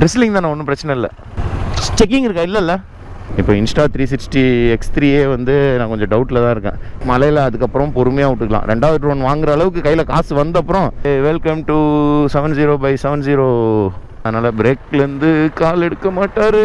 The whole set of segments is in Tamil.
ட்ரெஸ்லிங் தானே, ஒன்றும் பிரச்சனை இல்லை. செக்கிங் இருக்கா? இல்லைல்ல. இப்போ இன்ஸ்டா 360 X3A வந்து நான் கொஞ்சம் டவுட்டில் தான் இருக்கேன். மலையில் அதுக்கப்புறம் பொறுமையாக விட்டுக்கலாம். ரெண்டாவது ட்ரோன் வாங்குற அளவுக்கு கையில் காசு வந்தப்புறம் வெல்கம் டு 70/70. அதனால் பிரேக்லேருந்து கால் எடுக்க மாட்டார்.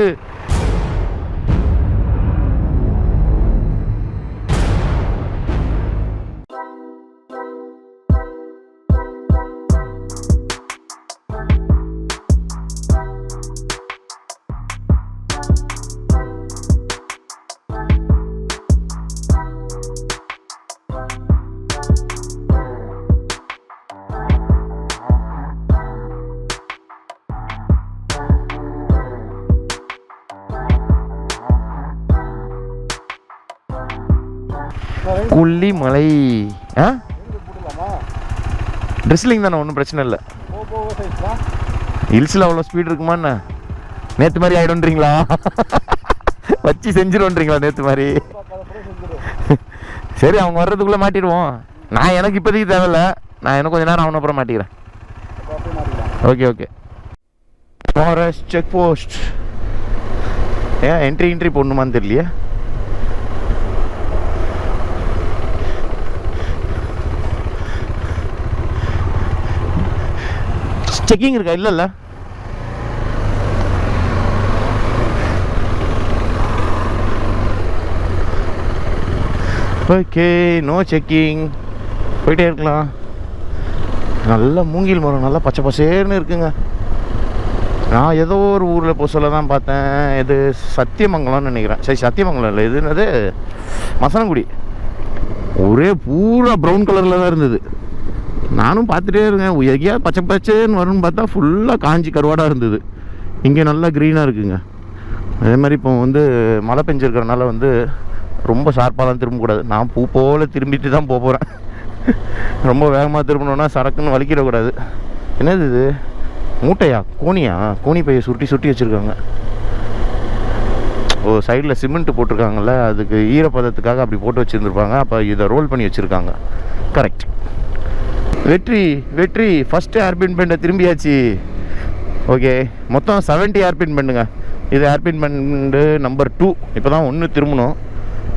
கொல்லி மலை ட்ரெஸ்லிங் தானே, ஒன்றும் பிரச்சனை இல்லை. ஹில்ஸில் அவ்வளோ ஸ்பீட் இருக்குமாண்ணா? நேற்று மாதிரி ஆகிடும்ன்றீங்களா? வச்சு செஞ்சிருவோன்றீங்களா நேற்று மாதிரி? சரி, அவங்க வர்றதுக்குள்ளே மாட்டிடுவோம். நான் எனக்கு இப்போதைக்கு தேவையில்லை. நான் எனக்கு கொஞ்சம் நேரம் அவனை அப்புறம் மாட்டிக்கிறேன். Okay okay. Forest check post. ஏன் என்ட்ரி போடணுமான்னு தெரியலையே. செக்கிங் இருக்கா? இல்லைல்ல. Okay, no checking. போயிட்டே இருக்கலாம். நல்ல மூங்கில் மரம், நல்லா பச்சை பசேர்னு இருக்குங்க. நான் ஏதோ ஒரு ஊரில் போக சொல்ல தான் பார்த்தேன். இது சத்தியமங்கலம்னு நினைக்கிறேன். சரி, சத்தியமங்கலம் இல்லை, இது என்னது மசனங்குடி. ஒரே பூரா ப்ரௌன் கலரில் தான் இருந்தது. நானும் பார்த்துட்டே இருக்கேன், எங்கேயா பச்சை பச்சைன்னு வரும்னு பார்த்தா ஃபுல்லாக காஞ்சி கருவாடாக இருந்தது. இங்கே நல்லா க்ரீனாக இருக்குங்க. அதே மாதிரி இப்போ வந்து மழை பெஞ்சிருக்கிறனால வந்து ரொம்ப ஷார்ப்பாலாம் திரும்பக்கூடாது. நான் பூ போல் திரும்பிட்டு தான் போகிறேன். ரொம்ப வேகமாக திரும்பணுன்னா சரக்குன்னு வலிக்கிடக்கூடாது. என்னது இது? மூட்டையா? கோணியா? கோணி பையை சுருட்டி வச்சுருக்காங்க. ஓ, சைடில் சிமெண்ட்டு போட்டிருக்காங்கல்ல, அதுக்கு ஈரப்பதத்துக்காக அப்படி போட்டு வச்சுருந்துருப்பாங்க. அப்போ இதை ரோல் பண்ணி வச்சுருக்காங்க. கரெக்ட். வெற்றி ஃபஸ்ட்டு ஹேர்பின் பெண்டை திரும்பியாச்சு. ஓகே, மொத்தம் 70 ஹேர்பின் பெண்டுங்க. இது ஹேர்பின் பெண்டு நம்பர் 2. இப்போ தான் 1 திரும்பணும்.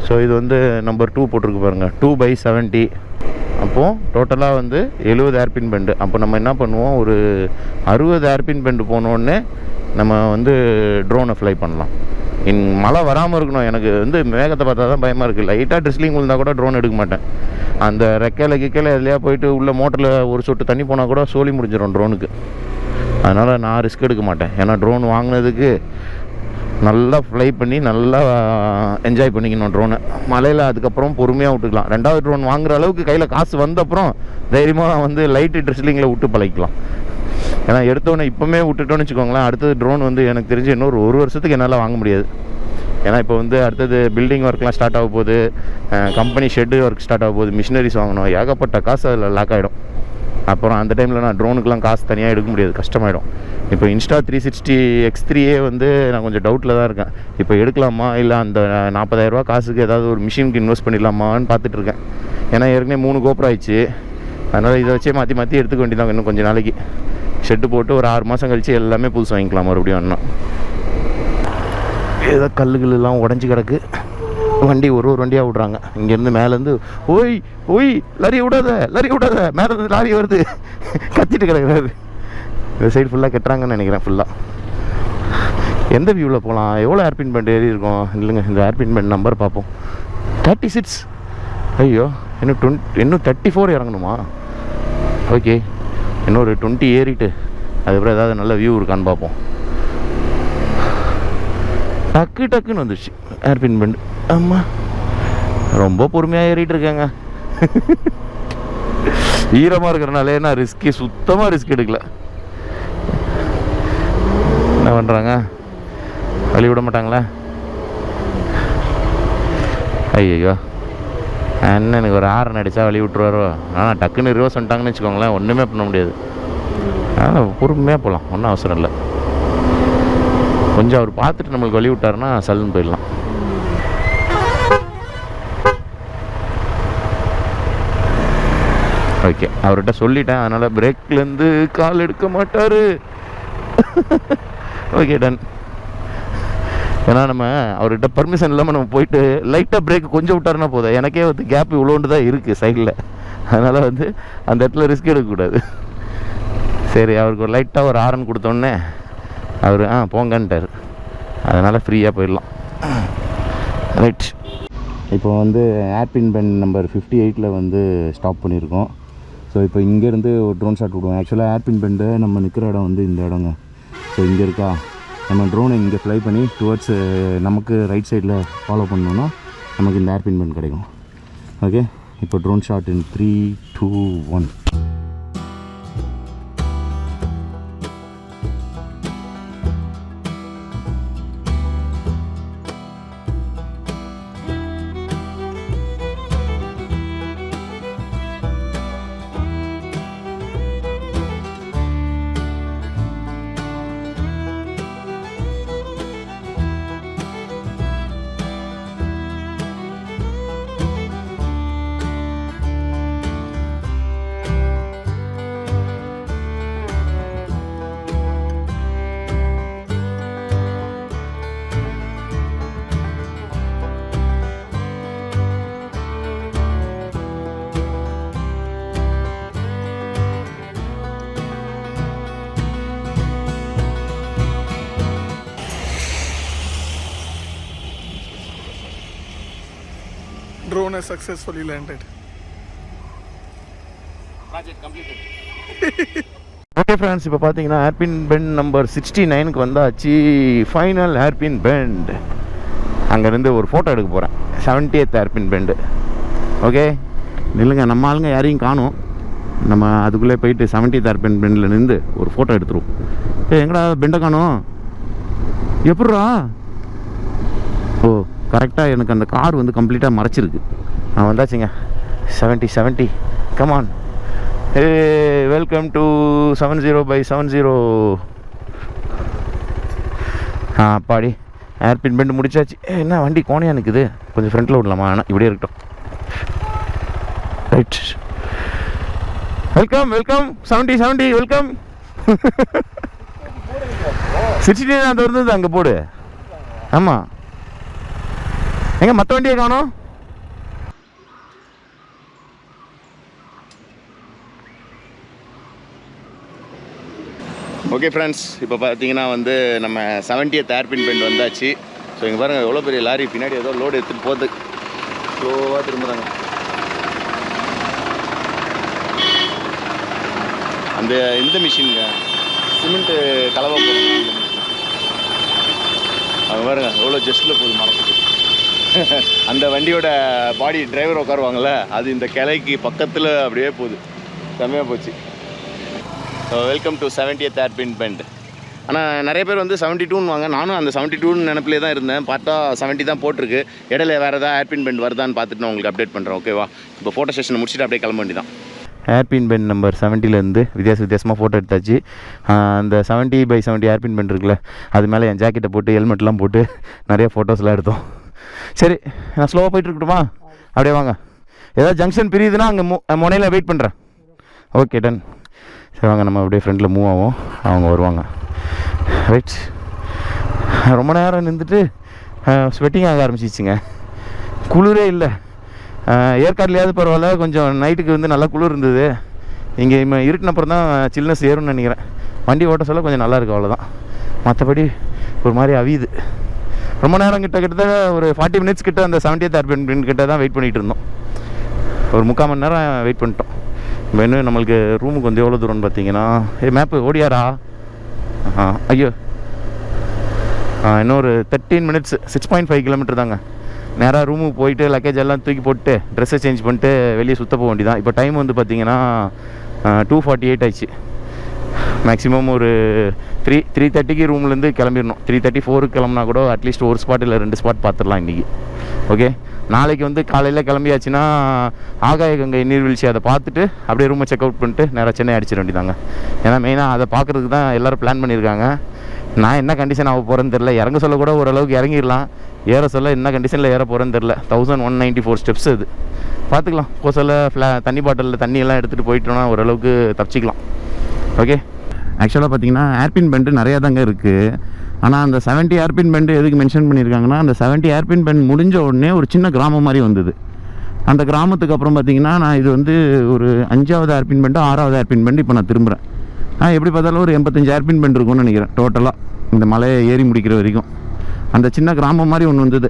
ஸோ இது வந்து நம்பர் 2 போட்டிருக்கு பாருங்கள், 2/70. அப்போது டோட்டலாக வந்து 70 ஹேர்பின் பெண்டு. அப்போ நம்ம என்ன பண்ணுவோம், ஒரு 60 ஹேர்பின் பெண்டு போனோடனே நம்ம வந்து ட்ரோனை ஃப்ளை பண்ணலாம். மழை வராமல் இருக்கணும். எனக்கு வந்து மேகத்தை பார்த்தா தான் பயமாக இருக்குது. லைட்டாக ட்ரிஸ்லிங் விழுந்தால் கூட ட்ரோன் எடுக்க மாட்டேன். அந்த ரெக்கையில் எதுலையா போயிட்டு உள்ள மோட்டரில் ஒரு சொட்டு தண்ணி போனால் கூட சோலி முடிஞ்சிடும் ட்ரோனுக்கு. அதனால் நான் ரிஸ்க் எடுக்க மாட்டேன். ஏன்னா ட்ரோன் வாங்கினதுக்கு நல்லா ஃப்ளை பண்ணி நல்லா என்ஜாய் பண்ணிக்கணும் ட்ரோனை. மலையில் அதுக்கப்புறம் பொறுமையாக விட்டுக்கலாம். ரெண்டாவது ட்ரோன் வாங்குற அளவுக்கு கையில் காசு வந்தப்புறம் தைரியமாக வந்து லைட்டு ட்ரிஸ்லிங்கில் விட்டு பழகிக்கலாம். ஏன்னா எடுத்தோன்னே இப்போமே விட்டுட்டோன்னு வச்சுக்கோங்களேன், அடுத்தது ட்ரோன் வந்து எனக்கு தெரிஞ்சு இன்னொரு 1 வருஷத்துக்கு என்னால் வாங்க முடியாது. ஏன்னா இப்போ வந்து அடுத்தது பில்டிங் ஒர்க்லாம் ஸ்டார்ட் ஆக போகுது, கம்பெனி ஷெட்டு ஒர்க் ஸ்டார்ட் ஆக போகுது, மிஷினரிஸ் வாங்கணும், ஏகப்பட்ட காசு அதில் லாக் ஆகிடும். அப்புறம் அந்த டைமில் நான் ட்ரோனுக்குலாம் காசு தனியாக எடுக்க முடியாது, கஷ்டமாயிடும். இப்போ இன்ஸ்டா 360 X3A வந்து நான் கொஞ்சம் டவுட்டில் தான் இருக்கேன். இப்போ எடுக்கலாமா இல்லை அந்த 40,000 ரூபா காசுக்கு ஏதாவது ஒரு மிஷினுக்கு இன்வெஸ்ட் பண்ணிடலாமான்னு பார்த்துட்ருக்கேன். ஏன்னா ஏற்கனவே 3 கோப்ரோ ஆயிடுச்சு. அதனால் இதை வச்சே மாற்றி எடுத்துக்க வேண்டியதான். இன்னும் கொஞ்சம் நாளைக்கு ஷெட்டு போட்டு ஒரு 6 மாதம் கழித்து எல்லாமே புதுசு வாங்கிக்கலாம் மறுபடியும். இன்னும் ஏதோ கல்லுலாம் உடஞ்சி கிடக்கு. வண்டி ஒரு வண்டியாக விட்றாங்க. இங்கேருந்து மேலேருந்து ஓய் லாரி விடாத மேலே லாரி வருது கத்திட்டு கிடக்குறாரு. இந்த சைடு ஃபுல்லாக கட்டுறாங்கன்னு நினைக்கிறேன். ஃபுல்லாக எந்த வியூவில் போகலாம்? எவ்வளோ ஹேர்பின் பெண்ட் ஏறி இருக்கும்? இல்லைங்க, இந்த ஹேர்பின் பெண்ட் நம்பர் பார்ப்போம். 36. ஐயோ, இன்னும் 34 இறங்கணுமா? ஓகே, இன்னொரு 20 ஏறிட்டு அதுக்கப்புறம் ஏதாவது நல்ல வியூ இருக்கான்னு பார்ப்போம். டக்குன்னு வந்துடுச்சு ஹேர்பின் பெண்டு. ஆமாம், ரொம்ப பொறுமையாக ஏறிட்டு இருக்கேங்க. ஈரமாக இருக்கிறனாலே நான் சுத்தமாக ரிஸ்க் எடுக்கல. என்ன பண்ணுறாங்க, வழி விட மாட்டாங்களா? ஐயோ, என்ன எனக்கு ஒரு 6 அடித்தா வழி விட்டுருவாரோ. ஆனால் டக்குன்னு ரிவர்ஸ் வந்துட்டாங்கன்னு வச்சுக்கோங்களேன், ஒன்றுமே பண்ண முடியாது. அதனால் பொறுமையாக போகலாம், ஒன்றும் அவசரம் இல்லை. கொஞ்சம் அவர் பார்த்துட்டு நம்மளுக்கு வழி விட்டாருன்னா சல்லுன்னு போயிடலாம். ஓகே, அவர்கிட்ட சொல்லிட்டேன். அதனால் பிரேக்லேருந்து கால் எடுக்க மாட்டார். Okay done. ஏன்னா நம்ம அவர்கிட்ட பர்மிஷன் இல்லாமல் நம்ம போயிட்டு லைட்டாக பிரேக் கொஞ்சம் விட்டாருன்னா போதும். எனக்கே வந்து கேப் இவ்வளோண்டு தான் இருக்குது சைடில். அதனால் வந்து அந்த இடத்துல ரிஸ்க் எடுக்கக்கூடாது. சரி, அவருக்கு ஒரு லைட்டாக ஒரு ஹாரன் கொடுத்தோன்னே அவர் போங்கன்ட்டார். அதனால் ஃப்ரீயாக போயிடலாம். ரைட், இப்போ வந்து ஹேர்பின் பெண்ட் நம்பர் 58 வந்து ஸ்டாப் பண்ணியிருக்கோம். ஸோ இப்போ இங்கேருந்து ஒரு ட்ரோன் ஷாட் விடுவோம். ஆக்சுவலாக ஹேர்பின் பெண்டு நம்ம நிற்கிற இடம் வந்து இந்த இடங்க. ஸோ இங்கே இருக்கா, நம்ம ட்ரோனை இங்கே ஃப்ளை பண்ணி டுவர்ட்ஸ் நமக்கு ரைட் சைடில் ஃபாலோ பண்ணோன்னா நமக்கு இந்த ஹேர்பின் பெண்ட் கிடைக்கும். ஓகே, இப்போ drone shot in 3, 2, 1. Drone has successfully landed. Project completed. Okay friends, இப்போ பார்த்தீங்கன்னா ஹேர்பின் பெண்ட் நம்பர் 69க்கு வந்தாச்சு. Final hairpin bend. அங்கேருந்து ஒரு ஃபோட்டோ எடுக்க போகிறேன். 70th hairpin bend. ஓகே, இல்லைங்க, நம்ம ஆளுங்க யாரையும் காணும். நம்ம அதுக்குள்ளே போயிட்டு 70th ஹேர்பின் பெண்டில் நின்று ஒரு ஃபோட்டோ எடுத்துருவோம். எங்கடா பெண்டை காணும்? எப்பட்றா? ஓ, கரெக்டாக எனக்கு அந்த கார் வந்து கம்ப்ளீட்டாக மறைச்சிருக்கு. வந்தாச்சுங்க 70. கமான். Welcome to 70/70. அப்பாடி, ஹேர்பின் பெண்டு முடிச்சாச்சு. என்ன வண்டி கோணையாக நிற்குது, கொஞ்சம் ஃப்ரண்ட்டில் விடலாமா? ஆனால் இப்படியே இருக்கட்டும். Right, welcome 70 welcome. 69 அந்த இருந்தது அங்கே போடு. ஆமாம், எங்க மற்ற வண்டியை காணோம்? ஓகே ஃப்ரெண்ட்ஸ், இப்போ பார்த்தீங்கன்னா வந்து நம்ம 70th ஹேர்பின் பெண்ட் வந்தாச்சு. ஸோ இங்கே பாருங்கள், எவ்வளோ பெரிய லாரி பின்னாடி ஏதோ லோடு எடுத்துகிட்டு போகுது. ஸ்லோவாக திரும்புகிறாங்க. அந்த இந்த மிஷினுங்க, சிமெண்ட்டு கலவை போடுறாங்க. அவங்க பாருங்க எவ்வளோ ஜஸ்ட்டில் போகுது மரத்துக்கு. அந்த வண்டியோட பாடி டிரைவர் உட்காருவாங்கள்ல, அது இந்த கிளைக்கு பக்கத்தில் அப்படியே போகுது. செம்மையாக போச்சு. So welcome to 70th hairpin bend. ஆனால் நிறைய பேர் வந்து 72ன்னு வாங்க. நானும் அந்த 72ன்னு நினப்பிலே தான் இருந்தேன். பார்த்தா 70 தான் போட்டிருக்கு. இடையில வேறு ஏதாவது ஹேர்பின் பெண்ட் வருதான்னு பார்த்துட்டு நான் உங்களுக்கு அப்டேட் பண்ணுறேன். ஓகேவா? இப்போ ஃபோட்டோ செஷனை முடிச்சுட்டு அப்படியே கிளம்ப வேண்டியதான். ஹேர்பின் பெண்ட் நம்பர் 70லேருந்து வித்தியாசமாக ஃபோட்டோ எடுத்தாச்சு. அந்த 70/70 ஹேர்பின் பெண்ட் இருக்குல்ல, அது மேலே என் ஜாக்கெட்டை போட்டு ஹெல்மெட்லாம் போட்டு நிறைய ஃபோட்டோஸ்லாம் எடுத்தோம். சரி, நான் ஸ்லோவாக போயிட்டு இருக்கட்டுமா? அப்படியே வாங்க. ஏதாவது ஜங்ஷன் பிரியுதுன்னா அங்கே முனையில் வெயிட் பண்ணுறேன். Okay done. சரி வாங்க, நம்ம அப்படியே ஃப்ரெண்டில் மூவ் ஆகும். அவங்க வருவாங்க. ரைட், ரொம்ப நேரம் நின்றுட்டு ஸ்வெட்டிங் ஆக ஆரம்பிச்சிச்சுங்க. குளிரே இல்லை. ஏற்காடுலையாவது பரவாயில்ல, கொஞ்சம் நைட்டுக்கு வந்து நல்லா குளிர் இருந்தது. இங்கே இருட்டினப்புறம் தான் சில்னஸ் ஏறும்னு நினைக்கிறேன். வண்டி ஓட்ட சொல்ல கொஞ்சம் நல்லாயிருக்கு, அவ்வளோதான். மற்றபடி ஒரு மாதிரி அவியுது. ரொம்ப நேரம் கிட்டத்தட்ட ஒரு 40 மினிட்ஸ் கிட்ட அந்த 70th ஹேர்பின் கிட்ட தான் வெயிட் பண்ணிகிட்டு இருந்தோம். ஒரு 3/4 மணி நேரம் வெயிட் பண்ணிட்டோம். இப்போ இன்னும் நம்மளுக்கு ரூமுக்கு வந்து எவ்வளோ தூரம்னு பார்த்தீங்கன்னா, மேப்பு ஓடியாரா? ஐயோ, இன்னொரு 13 மினிட்ஸ், 6.5 கிலோமீட்டர் தாங்க. நேராக ரூமுக்கு போயிட்டு லக்கேஜ் எல்லாம் தூக்கி போட்டு ட்ரெஸ்ஸை சேஞ்ச் பண்ணிட்டு வெளியே சுற்ற போக வேண்டியதான். இப்போ டைம் வந்து பார்த்திங்கன்னா 2:48 ஆயிடுச்சு. மேக்ஸிமம் ஒரு 3:30க்கு ரூம்லேருந்து கிளம்பிடணும். 3:34 கிளம்புனா கூட அட்லீஸ்ட் ஒரு ஸ்பாட் இல்லை 2 ஸ்பாட் பார்த்துடலாம் இன்றைக்கி. ஓகே, நாளைக்கு வந்து காலையில் கிளம்பியாச்சுன்னா ஆகாய கங்கை நீர்வீழ்ச்சி அதை பார்த்துட்டு அப்படியே ரூமை செக் அவுட் பண்ணிட்டு நேராக சென்னை அடிச்சிட வேண்டியதாங்க. ஏன்னா மெயினாக அதை பார்க்குறதுக்கு தான் எல்லோரும் பிளான் பண்ணியிருக்காங்க. நான் என்ன கண்டிஷன் ஆக போகிறேன்னு தெரில. இறங்க சொல்ல கூட ஓரளவுக்கு இறங்கிடலாம், ஏற சொல்ல என்ன கண்டிஷனில் ஏற போகிறேன்னு தெரில. 1194 ஸ்டெப்ஸ் அது பார்த்துக்கலாம். போக சொல்ல தண்ணி பாட்டிலில் தண்ணியெல்லாம் எடுத்துகிட்டு போயிட்டோன்னா ஓரளவுக்கு தப்பிச்சிக்கலாம். ஓகே, ஆக்சுவலாக பார்த்தீங்கன்னா ஹேர்பின் பெண்டு நிறையா தாங்க இருக்குது. ஆனால் அந்த 70 ஹேர்பின் பெண்டு எதுக்கு மென்ஷன் பண்ணியிருக்காங்கன்னா, அந்த 70 ஹேர்பின் பெண்ட் முடிஞ்ச உடனே ஒரு சின்ன கிராமம் மாதிரி வந்தது. அந்த கிராமத்துக்கு அப்புறம் பார்த்திங்கன்னா, நான் இது வந்து ஒரு 5வது ஹேர்பின் பெண்டு 6வது ஹேர்பின் பெண்டு இப்போ நான் திரும்புகிறேன். எப்படி பார்த்தாலும் ஒரு 85 ஹேர்பின் பெண்ட் இருக்கும்னு நினைக்கிறேன் டோட்டலாக இந்த மலையை ஏறி முடிக்கிற வரைக்கும். அந்த சின்ன கிராமம் மாதிரி ஒன்று வந்தது.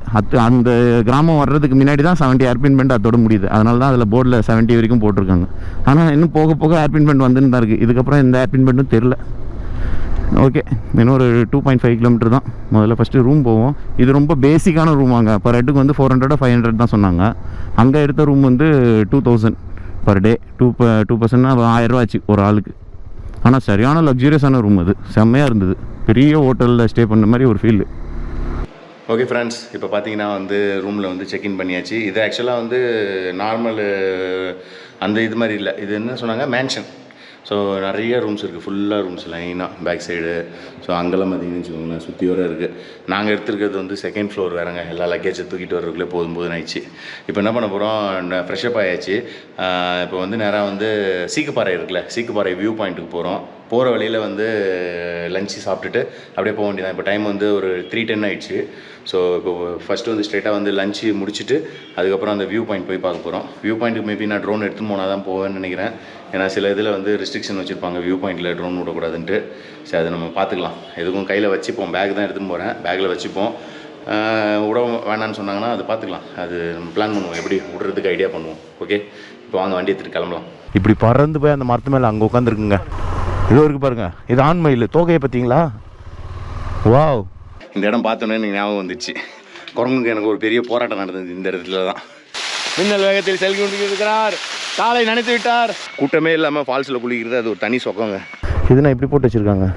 அந்த கிராமம் வர்றதுக்கு முன்னாடி தான் 70 ஹேர்பின் பெண்ட் அதோட முடியுது. அதனால தான் அதில் போர்டில் 70 வரைக்கும் போட்டிருக்காங்க. ஆனால் இன்னும் போக போக ஹேர்பின் பெண்ட் வந்துன்னு தான் இருக்குது. இதுக்கப்புறம் எந்த ஹேர்பின் பெண்டும் தெரில. ஓகே, இன்னும் ஒரு 2.5 கிலோமீட்டர் தான். முதல்ல ஃபஸ்ட்டு ரூம் போவோம். இது ரொம்ப பேசிக்கான ரூம். அங்கே பர் ஹெட்டுக்கு வந்து 400 500 தான் சொன்னாங்க. அங்கே எடுத்த ரூம் வந்து 2000 பர் டே. 2% 1000 ரூபா ஆச்சு ஒரு ஆளுக்கு. ஆனால் சரியான லக்ஸூரியஸான ரூம். அது செம்மையாக இருந்தது. பெரிய ஹோட்டலில் ஸ்டே பண்ண மாதிரி ஒரு ஃபீல். ஓகே ஃப்ரெண்ட்ஸ், இப்போ பார்த்தீங்கன்னா வந்து ரூமில் வந்து செக்இன் பண்ணியாச்சு. இது ஆக்சுவலாக வந்து நார்மல் அந்த இது மாதிரி இல்லை. இது என்ன சொன்னாங்க, மேன்ஷன். ஸோ நிறைய ரூம்ஸ் இருக்குது, ஃபுல்லாக ரூம்ஸ் லைனாக பேக் சைடு. ஸோ அங்கெல்லாம் பார்த்தீங்கன்னு வச்சுக்கோங்களேன் சுற்றி வர இருக்குது. நாங்கள் எடுத்துருக்கிறது வந்து 2nd ஃப்ளோர் வேறுங்க. எல்லா லக்கேஜை தூக்கிட்டு வரக்குள்ளே போதும் ஆயிடுச்சு. இப்போ என்ன பண்ண போகிறோம், ஃப்ரெஷ்அப் ஆயாச்சு. இப்போ வந்து நேராக வந்து சீக்குப்பாறை இருக்குல்ல, சீக்குப்பாறை வியூ பாயிண்ட்டுக்கு போகிறோம். போகிற வழியில் வந்து லஞ்சு சாப்பிட்டுட்டு அப்படியே போக வேண்டியதான். இப்போ டைம் வந்து ஒரு 3:10 ஆகிடுச்சு. ஸோ இப்போ ஃபஸ்ட்டு வந்து ஸ்ட்ரெயிட்டாக வந்து லஞ்சு முடிச்சுட்டு அதுக்கப்புறம் அந்த வியூ பாயிண்ட் போய் பார்க்க போகிறோம். வியூ பாயிண்ட்டுக்கு மேபி நான் ட்ரோன் எடுத்துன்னு போனால் தான் போவேன்னு நினைக்கிறேன். ஏன்னா சில இதில் வந்து ரெஸ்ட்ரிக்ஷன் வச்சுருப்பாங்க, வியூ பாயிண்ட்டில் ட்ரோன் விடக்கூடாதுன்ட்டு. சரி, அதை நம்ம பார்த்துக்கலாம். எதுக்கும் கையில் வச்சுப்போம். பேக் தான் எடுத்துன்னு போகிறேன், பேக்கில் வச்சுப்போம். விட வேணான்னு சொன்னாங்கன்னா அது பார்த்துக்கலாம். அது நம்ம பிளான் பண்ணுவோம், எப்படி விடுறதுக்கு ஐடியா பண்ணுவோம். ஓகே, இப்போ வாங்க வண்டி எடுத்துகிட்டு கிளம்பலாம். இப்படி பறந்து போய் அந்த மரத்து மேலே அங்கே உட்காந்துருக்குங்க. இதோ இருக்குது பாருங்கள், இது ஆண்மயில். தோகையை பார்த்தீங்களா? வாவ், இந்த இடம் பார்த்தோன்னே எனக்கு ஞாபகம் வந்துச்சு. குரங்குக்கு எனக்கு ஒரு பெரிய போராட்டம் நடந்தது இந்த இடத்துல தான். மின்னல் வேகத்தில் செல்கி கொண்டிருக்கிறார், காலை நினைத்து விட்டார். கூட்டமே இல்லாமல் ஃபால்ஸில் குளிக்கிறது அது ஒரு தனி சொக்கங்க. இது நான் இப்படி போட்டு வச்சுருக்காங்க.